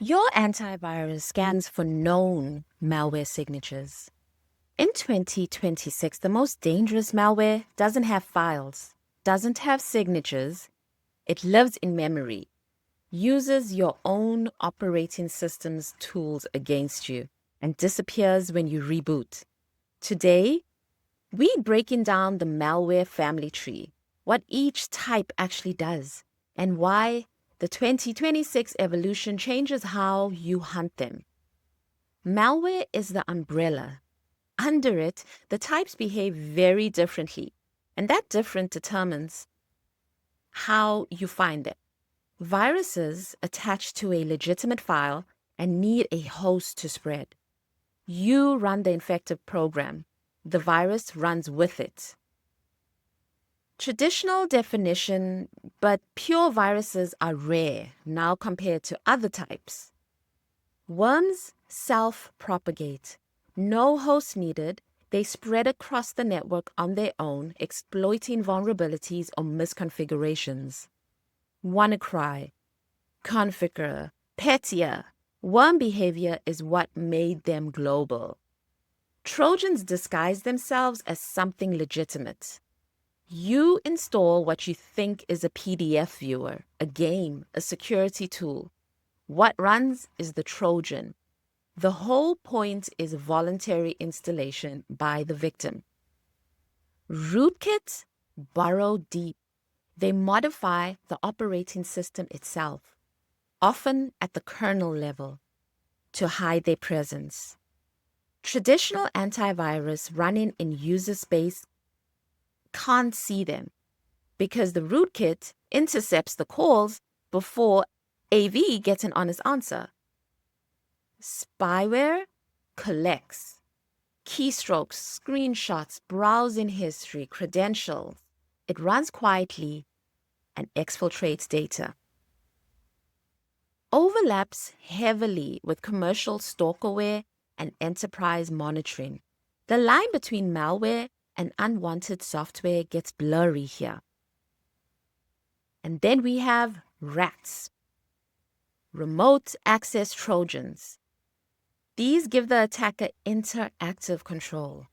Your antivirus scans for known malware signatures. In 2026, the most dangerous malware doesn't have files, doesn't have signatures. It lives in memory, uses your own operating system's tools against you, and disappears when you reboot. Today, we're breaking down the malware family tree, what each type actually does, and why the 2026 evolution changes how you hunt them. Malware is the umbrella. Under it, the types behave very differently, and that difference determines how you find them. Viruses attach to a legitimate file and need a host to spread. You run the infected program. The virus runs with it. Traditional definition, but pure viruses are rare now compared to other types. Worms self-propagate. No host needed. They spread across the network on their own, exploiting vulnerabilities or misconfigurations. WannaCry, Configure, Petya. Worm behavior is what made them global. Trojans disguise themselves as something legitimate. You install what you think is a PDF viewer, a game, a security tool. What runs is the Trojan. The whole point is voluntary installation by the victim. Rootkits burrow deep. They modify the operating system itself, often at the kernel level, to hide their presence. Traditional antivirus running in user space can't see them because the rootkit intercepts the calls before AV gets an honest answer. Spyware collects keystrokes, screenshots, browsing history, credentials. It runs quietly and exfiltrates data. Overlaps heavily with commercial stalkerware and enterprise monitoring. The line between malware and unwanted software gets blurry here. And then we have RATs, remote access Trojans. These give the attacker interactive control.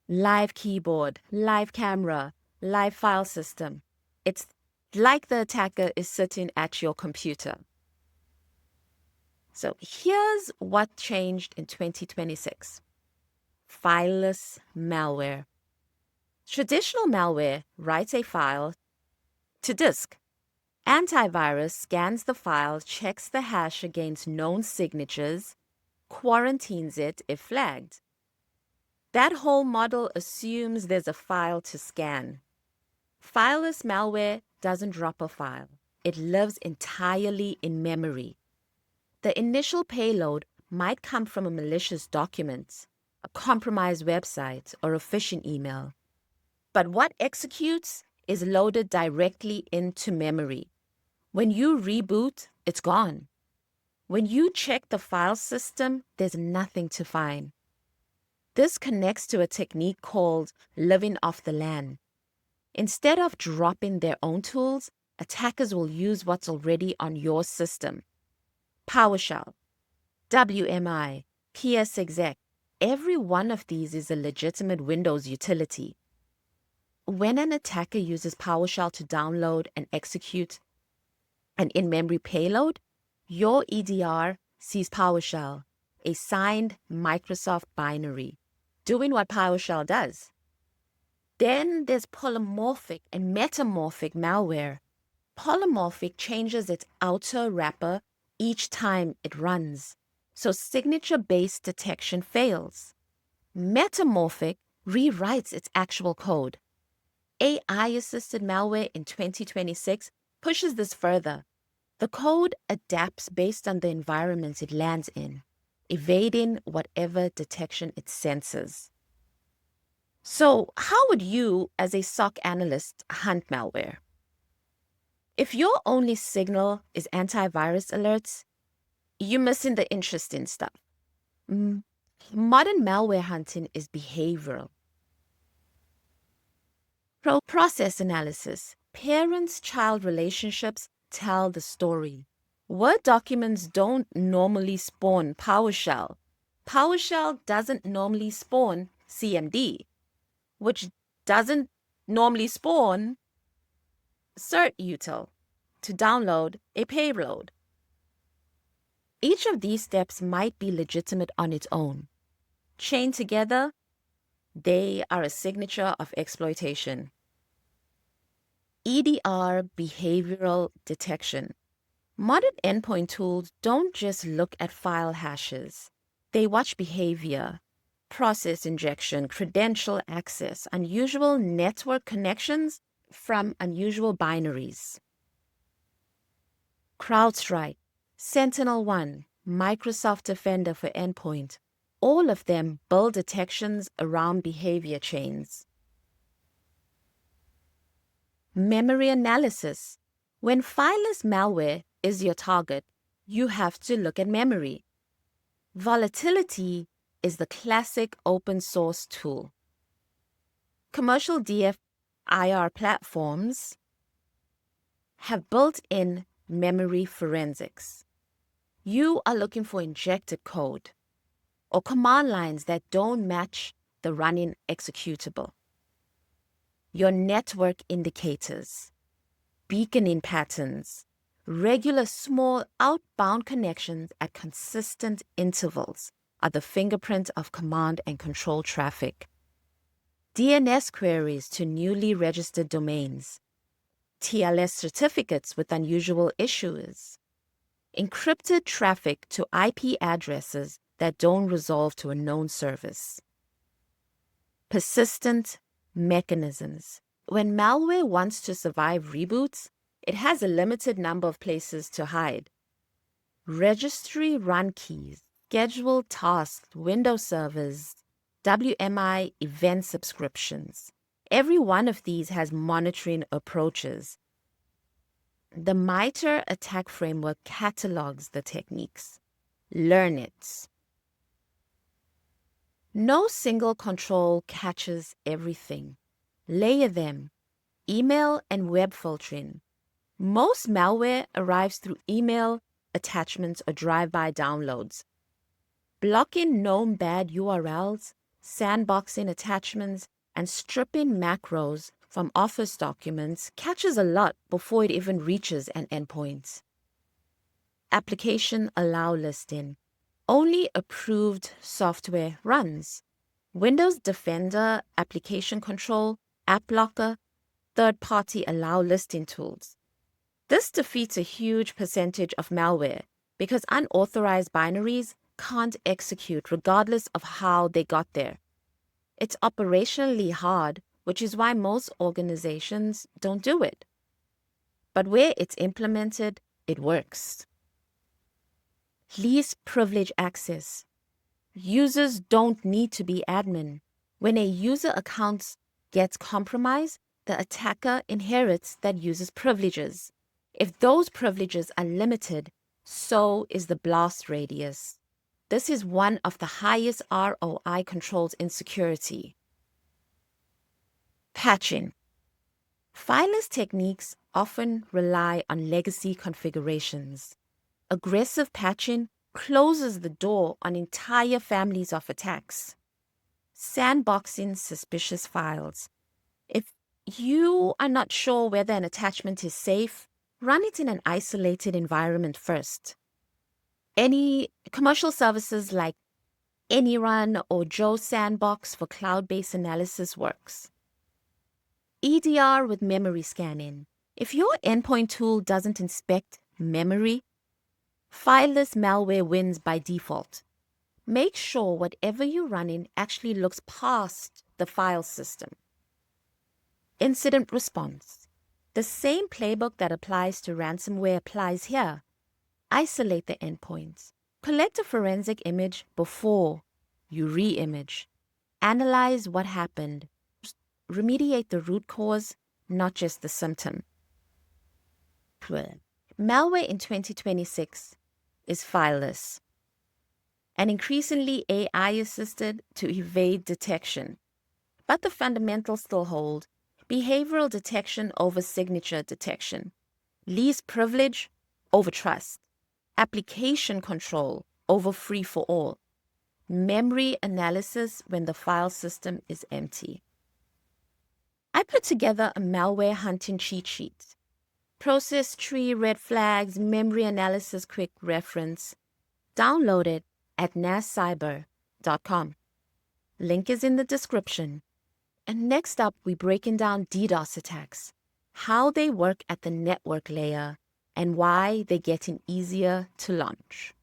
Live keyboard, live camera, live file system. It's like the attacker is sitting at your computer. So here's what changed in 2026. Fileless malware. Traditional malware writes a file to disk. Antivirus scans the file, checks the hash against known signatures, quarantines it if flagged. That whole model assumes there's a file to scan. Fileless malware doesn't drop a file. It lives entirely in memory. The initial payload might come from a malicious document, a compromised website, or a phishing email. But what executes is loaded directly into memory. When you reboot, it's gone. When you check the file system, there's nothing to find. This connects to a technique called living off the land. Instead of dropping their own tools, attackers will use what's already on your system. PowerShell, WMI, PSExec, every one of these is a legitimate Windows utility. When an attacker uses PowerShell to download and execute an in-memory payload, your EDR sees PowerShell, a signed Microsoft binary, doing what PowerShell does. Then there's polymorphic and metamorphic malware. Polymorphic changes its outer wrapper each time it runs, so signature-based detection fails. Metamorphic rewrites its actual code. AI-assisted malware in 2026 pushes this further. The code adapts based on the environment it lands in, evading whatever detection it senses. So, how would you, as a SOC analyst, hunt malware? If your only signal is antivirus alerts, you're missing the interesting stuff. Modern malware hunting is behavioral. Process analysis. Parents-child relationships tell the story. Word documents don't normally spawn PowerShell. PowerShell doesn't normally spawn CMD, which doesn't normally spawn certutil to download a payload. Each of these steps might be legitimate on its own. Chained together, they are a signature of exploitation. EDR behavioral detection. Modern endpoint tools don't just look at file hashes. They watch behavior, process injection, credential access, unusual network connections from unusual binaries. CrowdStrike, SentinelOne, Microsoft Defender for Endpoint, all of them build detections around behavior chains. Memory analysis. When fileless malware is your target, you have to look at memory. Volatility is the classic open source tool. Commercial DFIR platforms have built-in memory forensics. You are looking for injected code or command lines that don't match the running executable. Your network indicators, beaconing patterns, regular small outbound connections at consistent intervals are the fingerprint of command and control traffic. DNS queries to newly registered domains, TLS certificates with unusual issuers, encrypted traffic to IP addresses that don't resolve to a known service. Persistent mechanisms. When malware wants to survive reboots, it has a limited number of places to hide. Registry run keys, scheduled tasks, Windows servers, WMI event subscriptions. Every one of these has monitoring approaches. The MITRE attack framework catalogs the techniques. Learn it. No single control catches everything. Layer them. Email and web filtering. Most malware arrives through email, attachments, or drive-by downloads. Blocking known bad URLs, sandboxing attachments, and stripping macros from Office documents catches a lot before it even reaches an endpoint. Application allow listing. Only approved software runs. Windows Defender, Application Control, App Locker, third-party allow listing tools. This defeats a huge percentage of malware because unauthorized binaries can't execute regardless of how they got there. It's operationally hard, which is why most organizations don't do it. But where it's implemented, it works. Least privilege access. Users don't need to be admin. When a user account gets compromised, the attacker inherits that user's privileges. If those privileges are limited, so is the blast radius. This is one of the highest ROI controls in security. Patching. Fileless techniques often rely on legacy configurations. Aggressive patching closes the door on entire families of attacks. Sandboxing suspicious files. If you are not sure whether an attachment is safe, run it in an isolated environment first. Any commercial services like AnyRun or Joe Sandbox for cloud-based analysis works. EDR with memory scanning. If your endpoint tool doesn't inspect memory, fileless malware wins by default. Make sure whatever you're running actually looks past the file system. Incident response. The same playbook that applies to ransomware applies here. Isolate the endpoints. Collect a forensic image before you re-image. Analyze what happened. Remediate the root cause, not just the symptom. Malware in 2026 is fileless and increasingly AI-assisted to evade detection. But the fundamentals still hold. Behavioral detection over signature detection. Least privilege over trust. application control over free-for-all, memory analysis when the file system is empty. I put together a malware hunting cheat sheet. Process tree, red flags, memory analysis, quick reference. Download it at Nas'scybercorner.com. Link is in the description. And next up, we're breaking down DDoS attacks, how they work at the network layer, and why they're getting easier to launch.